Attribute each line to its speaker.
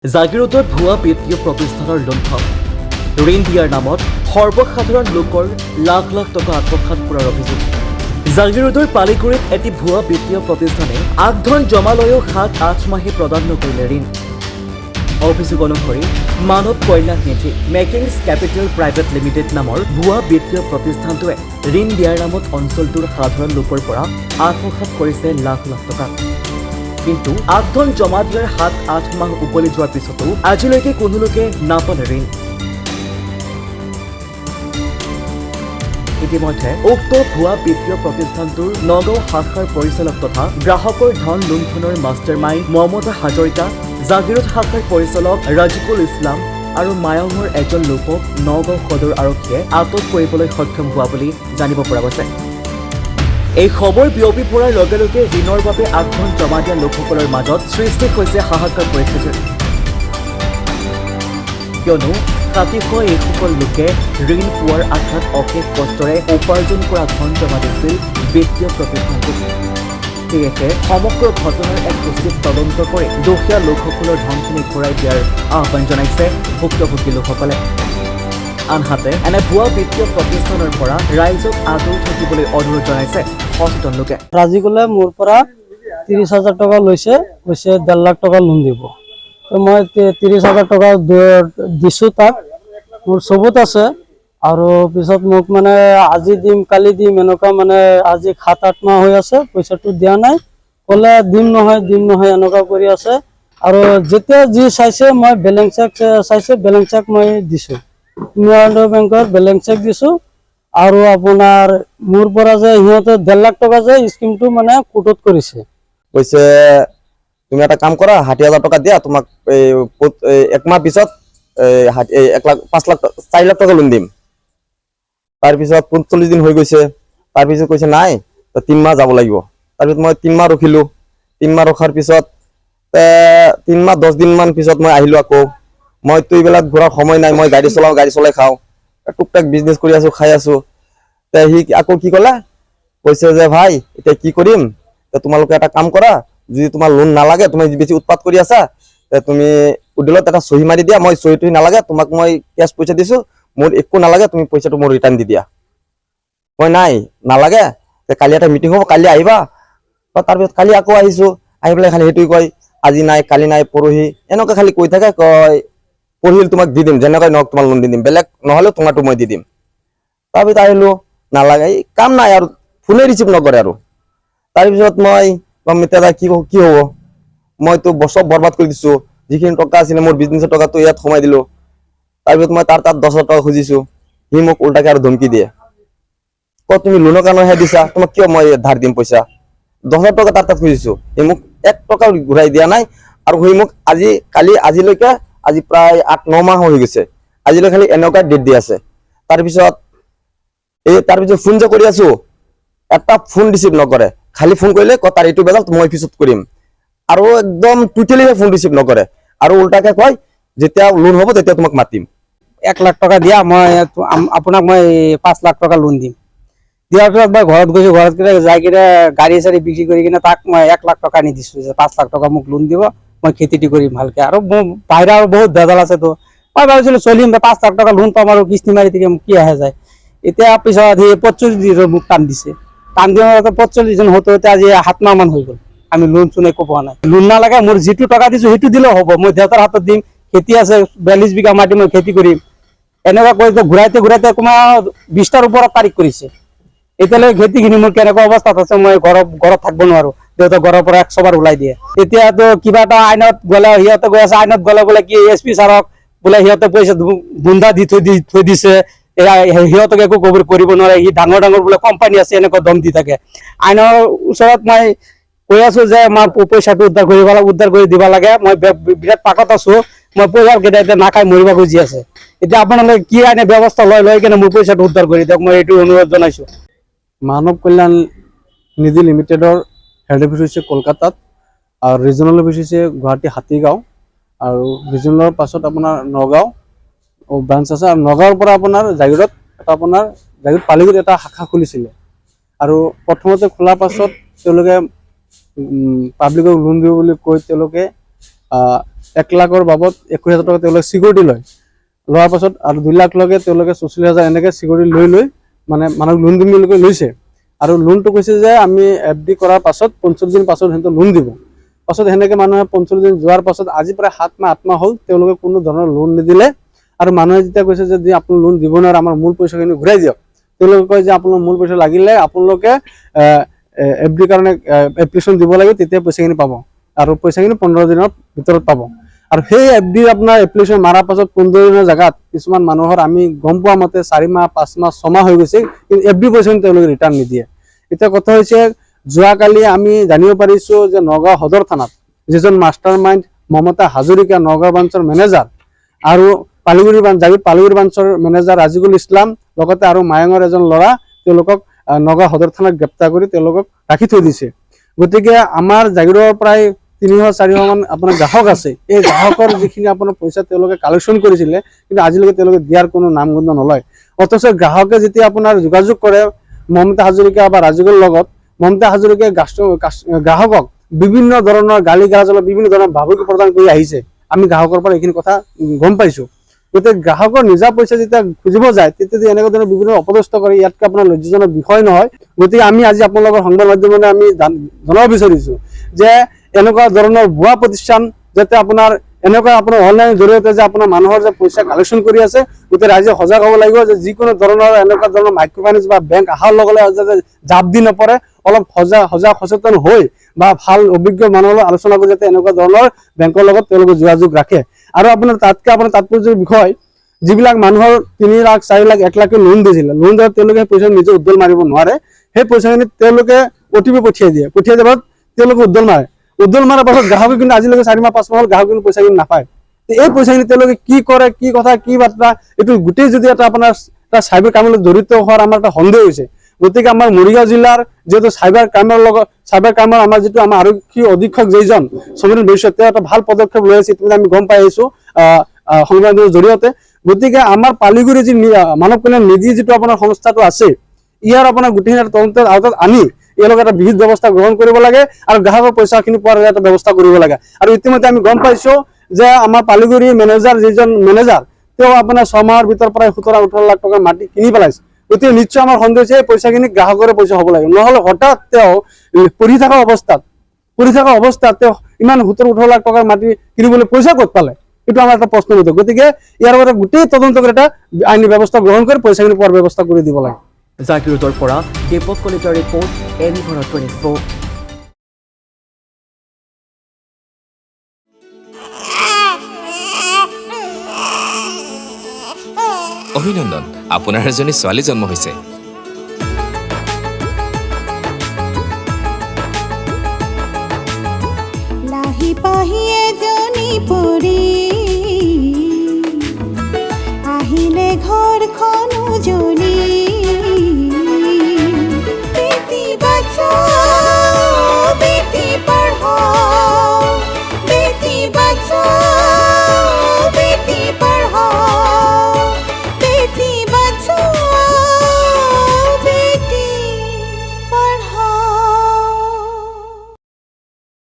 Speaker 1: জাগিৰোডত ভুৱা বিত্তীয় প্ৰতিষ্ঠানৰ লুণ্ঠন ঋণ দিয়াৰ নামত সৰ্বসাধাৰণ লোকৰ লাখ লাখ টকা আত্মসাৎ কৰাৰ অভিযোগ। জাগিৰোডৰ পালিগুৰিত এটি ভুৱা বিত্তীয় প্ৰতিষ্ঠানে আগধন জমা লৈও ৭-৮ মাহে প্ৰদান নকৰিলে ঋণ। অভিযোগ অনুসৰি মানৱ কল্যাণ নিধি মেকিংছ কেপিটেল প্ৰাইভেট লিমিটেড নামৰ ভুৱা বিত্তীয় প্ৰতিষ্ঠানটোৱে ঋণ দিয়াৰ নামত অঞ্চলটোৰ সাধাৰণ লোকৰ পৰা আত্মসাৎ কৰিছে লাখ লাখ টকা। কিন্তু আগধন জমা দিয়াৰ ৭-৮ মাহ উকলি যোৱাৰ পিছতো আজিলৈকে কোনো লোকে নাপালে ঋণ। ইতিমধ্যে উক্ত ভুৱা বিত্তীয় প্ৰতিষ্ঠানটোৰ নগাঁও শাখাৰ পৰিচালক তথা গ্ৰাহকৰ ধন লুণ্ঠনৰ মাষ্টাৰ মাইণ্ড মমতা হাজৰিকা, জাগিৰোড শাখাৰ পৰিচালক ৰাজিকুল ইছলাম আৰু মায়ঙৰ এজন লোকক নগাঁও সদৰ আৰক্ষীয়ে আটক কৰিবলৈ সক্ষম হোৱা বুলি জানিব পৰা গৈছে। এই খবৰ বিয়পি পৰাৰ লগে লগে ঋণৰ বাবে আগধন জমা দিয়া লোকসকলৰ মাজত সৃষ্টি হৈছে হাহাকাৰ পৰিস্থিতিৰ। কিয়নো ৰাতিপুৱা এইসকল লোকে ঋণ পোৱাৰ আশাত অশেষ কষ্টৰে উপাৰ্জন কৰা ধন জমা দিছিল বিত্তীয় প্ৰতিষ্ঠানটোত। সেয়েহে সমগ্ৰ ঘটনাৰ এক উচিত তদন্ত কৰি দুখীয়া লোকসকলৰ ধনখিনি ঘূৰাই দিয়াৰ আহ্বান জনাইছে ভুক্তভোগী লোকসকলে। আনহাতে এনে ভুৱা বিত্তীয় প্ৰতিষ্ঠানৰ পৰা ৰাইজক আঁতৰি থাকিবলৈ অনুৰোধ জনাইছে সচেতন লোকে।
Speaker 2: ৰাজিকুলে মোৰ পৰা ৩০,০০০ টকা লৈছে, কৈছে ১.৫ লাখ টকা লোন দিব। মই ৩০,০০০ টকা দিছোঁ তাক, মোৰ চবুত আছে। আৰু পিছত মোক মানে আজি দিম কালি দিম এনেকুৱা মানে আজি ৭-৮ মাহ হৈ আছে, পইচাটো দিয়া নাই। ক'লে দিম নহয় এনেকুৱা কৰি আছে। আৰু যেতিয়া যি চাইছে মই বেলেঞ্চ চেক চাইছে, বেলেঞ্চ চেক মই দিছোঁ, ইউনিয়ন বেংকৰ বেলেঞ্চ চেক দিছোঁ। আৰু আপোনাৰ মোৰ পৰা যে সিহঁতে ১.৫ লাখ টকা যে স্কিমটো মানে কোৰ্টত কৰিছে।
Speaker 3: কৈছে তুমি এটা কাম কৰা, ৬০,০০০ টকা দিয়া, তোমাক এক মাহ পিছত ৪ লাখ টকা লোন দিম। তাৰপিছত ৪৫ দিন হৈ গৈছে। তাৰপিছত কৈছে নাই ৩ মাহ যাব লাগিব। তাৰপিছত মই 3 মাহ ৰখিলোঁ। 3 মাহ ৰখাৰ পিছত 3 মাহ 10 দিন মান পিছত মই আহিলোঁ আকৌ। মইতো এইবিলাক ঘূৰাৰ সময় নাই, মই গাড়ী চলাওঁ, গাড়ী চলাই খাওঁ, টুকটাক বিজনেছ কৰি আছোঁ, খাই আছোঁ। সি আকৌ কি ক'লে, কৈছে যে ভাই এতিয়া কি কৰিম, তোমালোকে এটা কাম কৰা, যদি তোমাৰ লোন নালাগে, তুমি বেছি উৎপাত কৰি আছা, তুমি উকিলত এটা চহী মাৰি দিয়া, মই চহীটো নালাগে, তোমাক মই কেছ পইচা দিছোঁ, মোৰ একো নালাগে, তুমি পইচাটো মোৰ ৰিটাৰ্ণ দি দিয়া। মই নাই নালাগে, কালি এটা মিটিং হ'ব, কালি আহিবা। তাৰপিছত কালি আকৌ আহিছোঁ, আহি পেলাই খালি সেইটোৱে কয় আজি নাই, কালি নাই, পৰহি এনেকুৱা খালি কৈ থাকে। কয় পৰহি তোমাক দি দিম, যেনেকৈ নহওক তোমাক লোন দি দিম, বেলেগ নহ'লেও তোমাৰটো মই দি দিম। তাৰপিছত আহিলোঁ, নালাগে, কাম নাই আৰু, ফোনে ৰিচিভ নকৰে আৰু। তাৰপিছত মই কম এতিয়া কি হ'ব, মইতো চব বৰবাদ কৰি দিছোঁ, যিখিনি টকা আছিলে মোৰ বিজনেছৰ টকাটো ইয়াত সোমাই দিলোঁ। তাৰপিছত মই তাত ১০,০০০ টকা খুজিছোঁ, সি মোক উল্টাকে আৰু ধমকি দিয়ে। তুমি লোনৰ কাৰণেহে দিছা, তোমাক কিয় মই ধাৰ দিম পইচা। ১০,০০০ টকা তাত খুজিছোঁ, সি মোক ১ টকা ঘূৰাই দিয়া নাই। আৰু সি মোক আজিলৈকে আজি প্ৰায় ৮-৯ মাহ হৈ গৈছে, আজিলৈ খালি এনেকুৱা ডেট দি আছে। তাৰপিছত ফোন যে কৰি আছোঁ, এটা ফোন ৰিচিভ নকৰে, খালি ফোন কৰিলে তাৰ এইটো বেজাল, মই পিছত কৰিম। আৰু একদম টোটেলি ফোন ৰিচিভ নকৰে, আৰু উল্টাকে কয় যেতিয়া লোন হ'ব তেতিয়া তোমাক মাতিম।
Speaker 2: ১ লাখ টকা দিয়া, মই আপোনাক মই ৫ লাখ টকা লোন দিম। দিয়াৰ পিছত মই ঘৰত গৈছোঁ, ঘৰত যাই কিনে গাড়ী চাড়ী বিক্ৰী কৰি কিনে তাক মই ১ লাখ টকা আনি দিছোঁ যে ৫ লাখ টকা মোক লোন দিব, মই খেতিটো কৰিম ভালকে। আৰু বাহিৰা আৰু বহুত ভেজাল আছেতো, মই ভাবিছিলোঁ চলিম, ৫ লাখ টকা লোন পাম আৰু কিস্তি মাৰি থাকিম, কি আহে যায়। এতিয়া পিছত সি ৪৫ দিনৰ মোক টান দিছে, টান দিয়াৰ ৪৫ দিন হওঁতে আজি ৭ মাহ মান হৈ গ'ল, আমি লোন চোন একো পোৱা নাই। লোন নালাগে, মোৰ যিটো টকা দিছোঁ সেইটো দিলেও হ'ব, মই দেউতাৰ হাতত দিম, খেতি আছে ৪২ বিঘা মাটি, মই খেতি কৰিম। এনেকুৱা কৰি ঘূৰাইতে তোমাৰ ২০টাৰ ওপৰত তাৰিখ কৰিছে। এতিয়ালৈকে খেতিখিনি মোৰ কেনেকুৱা অৱস্থাত আছে, মই ঘৰত থাকিব নোৱাৰোঁ, দেউতা ঘৰৰ পৰা ১০০ বাৰ ওলাই দিয়ে। এতিয়াতো কিবা এটা আইনত গ'লে, সিহঁতে গৈ আছে আইনত গ'লে বোলে কি SP ছাৰক বোলে সিহঁতে পইচা বুন্দা দি থৈ দিছে, সিহঁতক একো কৰিব নোৱাৰে, সি ডাঙৰ বোলে কোম্পানী আছে, এনেকুৱা দম দি থাকে। আইনৰ ওচৰত মই কৈ আছোঁ যে মই পইচাটো উদ্ধাৰ কৰি দিব লাগে, মই বিৰাট পাকত আছোঁ, মই পইচা কেইটা এতিয়া নাখাই মৰিব খুজি আছে। এতিয়া আপোনালোকে কি আইনে ব্যৱস্থা লৈ কিনে মোৰ পইচাটো উদ্ধাৰ কৰি দিয়ক, মই এইটো অনুৰোধ জনাইছোঁ। মানৱ কল্যাণ নিধি লিমিটেডৰ হেড অফিচ হৈছে কলকাতাত, আৰু ৰিজনেল অফিচ হৈছে গুৱাহাটী হাতীগাঁও, আৰু ৰিজনেলৰ পাছত আপোনাৰ নগাঁও ব্ৰাঞ্চ আছে। আৰু নগাঁৱৰ পৰা আপোনাৰ জাগিৰোড জাগিৰোড পালিগুৰিত এটা শাখা খুলিছিলে। আৰু প্ৰথমতে খোলাৰ পাছত তেওঁলোকে পাব্লিকক লোন দিব বুলি কৈ তেওঁলোকে
Speaker 4: 1 লাখৰ বাবদ 21,000 টকা তেওঁলোকে চিকিউৰিটি লয়। লোৱাৰ পাছত আৰু 2 লাখলৈকে তেওঁলোকে 44,000 এনেকৈ চিকিউৰিটি লৈ মানে মানুহক লোন দিম বুলি লৈছে। আৰু লোনটো কৈছে যে আমি FD কৰাৰ পাছত 45 দিন পাছত সিহঁতে লোন দিব। পাছত সেনেকৈ মানুহে 45 দিন যোৱাৰ পাছত আজি প্ৰায় 7 মাহ 8 মাহ হ'ল তেওঁলোকে কোনো ধৰণৰ লোন নিদিলে। আৰু মানুহে যেতিয়া কৈছে যে আপুনি লোন দিব নোৱাৰে, আমাৰ মূল পইচাখিনি ঘূৰাই দিয়ক, তেওঁলোকে কয় যে আপোনাৰ মূল পইচা লাগিলে আপোনালোকে FD কাৰণে এপ্লিকেশ্যন দিব লাগিব, তেতিয়া পইচাখিনি পাব। আৰু পইচাখিনি 15 দিনৰ ভিতৰত পাব। আৰু সেই FD আপোনাৰ এপ্লিকেশ্যন মাৰাৰ পাছত 15 দিনৰ জেগাত কিছুমান মানুহৰ আমি গম পোৱা মতে 4 মাহ 5 মাহ 6 মাহ হৈ গৈছে, কিন্তু FD পইচাখিনি তেওঁলোকে ৰিটাৰ্ণ নিদিয়ে। এতিয়া কথা হৈছে যোৱাকালি আমি জানিব পাৰিছোঁ যে নগাঁও সদৰ থানাত যিজন মাষ্টাৰ মাইণ্ড মমতা হাজৰিকা নগাঁও ব্ৰাঞ্চৰ মেনেজাৰ আৰু পালিগুৰি ব্ৰাঞ্চৰ মেনেজাৰ ৰাজিকুল ইছলাম লগতে আৰু মায়ঙৰ এজন ল'ৰা তেওঁলোকক নগাঁও সদৰ থানাত গ্ৰেপ্তাৰ কৰি তেওঁলোকক ৰাখি থৈ দিছে। গতিকে আমাৰ জাগিৰৰ প্ৰায় 300-400 মান আপোনাৰ গ্ৰাহক আছে। এই গ্ৰাহকৰ যিখিনি আপোনাৰ পইচা তেওঁলোকে কালেকশ্যন কৰিছিলে, কিন্তু আজিলৈকে তেওঁলোকে দিয়াৰ কোনো নামগন্ধ নলয়। অথচ গ্ৰাহকে যেতিয়া আপোনাৰ যোগাযোগ কৰে মমতা হাজৰিকা বা ৰাজুগুৰ লগত, মমতা হাজৰিকাই গ্ৰাহকক বিভিন্ন ধৰণৰ গালি গালাজ বিভিন্ন ধৰণৰ ভাবুকি প্ৰদান কৰি আহিছে। আমি গ্ৰাহকৰ পৰা এইখিনি কথা গম পাইছোঁ। গতিকে গ্ৰাহকৰ নিজা পইচা যেতিয়া খুজিব যায়, তেতিয়া এনেকুৱা ধৰণৰ বিভিন্ন অপদস্থ কৰে, ইয়াতকৈ আপোনাৰ লজ্জাজনক বিষয় নহয়। গতিকে আমি আজি আপোনালোকৰ সংবাদ মাধ্যমে আমি জনাব বিচাৰিছোঁ যে এনেকুৱা ধৰণৰ ভুৱা প্ৰতিষ্ঠান যাতে আপোনাৰ অনলাইনৰ জৰিয়তে যে আপোনাৰ মানুহৰ যে পইচা কালেকশ্যন কৰি আছে, গোটেই ৰাইজে সজাগ হ'ব লাগিব যে যিকোনো ধৰণৰ এনেকুৱা ধৰণৰ মাইক্ৰ' ফাইনেন্স বা বেংক অহাৰ লগে লগে যাতে জাপ দি নপৰে, অলপ সজাগ সচেতন হৈ বা ভাল অভিজ্ঞ মানুহৰ লগত আলোচনা কৰি যাতে এনেকুৱা ধৰণৰ বেংকৰ লগত তেওঁলোকে যোগাযোগ ৰাখে। আৰু আপোনাৰ তাৎপৰ্যৰ বিষয়, যিবিলাক মানুহৰ 3 লাখ 4 লাখ 1 লাখ লোন দিছিলে, লোন দিয়াত তেওঁলোকে পইচা নিজে উদ্দল মাৰিব নোৱাৰে। সেই পইচাখিনি তেওঁলোকে OTP পঠিয়াই দিয়ে তেওঁলোকে উদ্দল মাৰাৰ পাছত গ্ৰাহকে কিন্তু আজিলৈকে 4 মাহ 5 মাহ হ'ল গ্ৰাহকে কিন্তু পইচাখিনি নাপায়। এই পইচাখিনি তেওঁলোকে কি কৰে, কি কথা, কি বাৰ্তা, এইটো গোটেই যদি এটা আপোনাৰ চাইবাৰ ক্ৰাইমৰ লগত জড়িত হোৱাৰ আমাৰ এটা সন্দেহ হৈছে। গতিকে আমাৰ মৰিগাঁও জিলাৰ যিহেতু চাইবাৰ ক্ৰাইমৰ আমাৰ যিটো আমাৰ আৰক্ষী অধীক্ষক যিজন সমীৰণ বৈশ্য, তেওঁ এটা ভাল পদক্ষেপ লৈ আছে, আমি গম পাই আহিছোঁ সংবাদৰ জৰিয়তে। গতিকে আমাৰ পালিগুৰি যি মানৱ কল্যাণ নিধি যিটো আপোনাৰ সংস্থাটো আছে, ইয়াৰ আপোনাৰ গোটেইখিনি তদন্তৰ আওতাত আনি এওঁলোকে এটা বিহিত ব্যৱস্থা গ্ৰহণ কৰিব লাগে আৰু গ্ৰাহকৰ পইচাখিনি পোৱাৰ এটা ব্যৱস্থা কৰিব লাগে। আৰু ইতিমধ্যে আমি গম পাইছোঁ যে আমাৰ পালিগুৰি যিজন মেনেজাৰ তেওঁ আপোনাৰ 6 মাহৰ ভিতৰত প্ৰায় 17-18 লাখ টকাৰ মাটি কিনি পেলাইছে। গতিকে নিশ্চয় আমাৰ সন্দেহ হৈছে এই পইচাখিনি গ্ৰাহকৰে পইচা হ'ব লাগে, নহ'লে হঠাৎ তেওঁ পঢ়ি থকা অৱস্থাত তেওঁ ইমান 17-18 লাখ টকাৰ মাটি কিনিবলৈ পইচা ক'ত পালে, এইটো আমাৰ এটা প্ৰশ্ন উঠে। গতিকে ইয়াৰ বাবে গোটেই তদন্ত কৰি এটা আইনী ব্যৱস্থা গ্ৰহণ কৰি পইচাখিনি পোৱাৰ ব্যৱস্থা কৰি দিব লাগে।
Speaker 1: জাগিৰোডৰ পৰা দীপক কলিতাৰ ৰিপৰ্ট, NV 24।
Speaker 5: অভিনন্দন, আপোনাৰ এজনী ছোৱালী জন্ম হৈছে।
Speaker 6: লাহি পাহিয়ে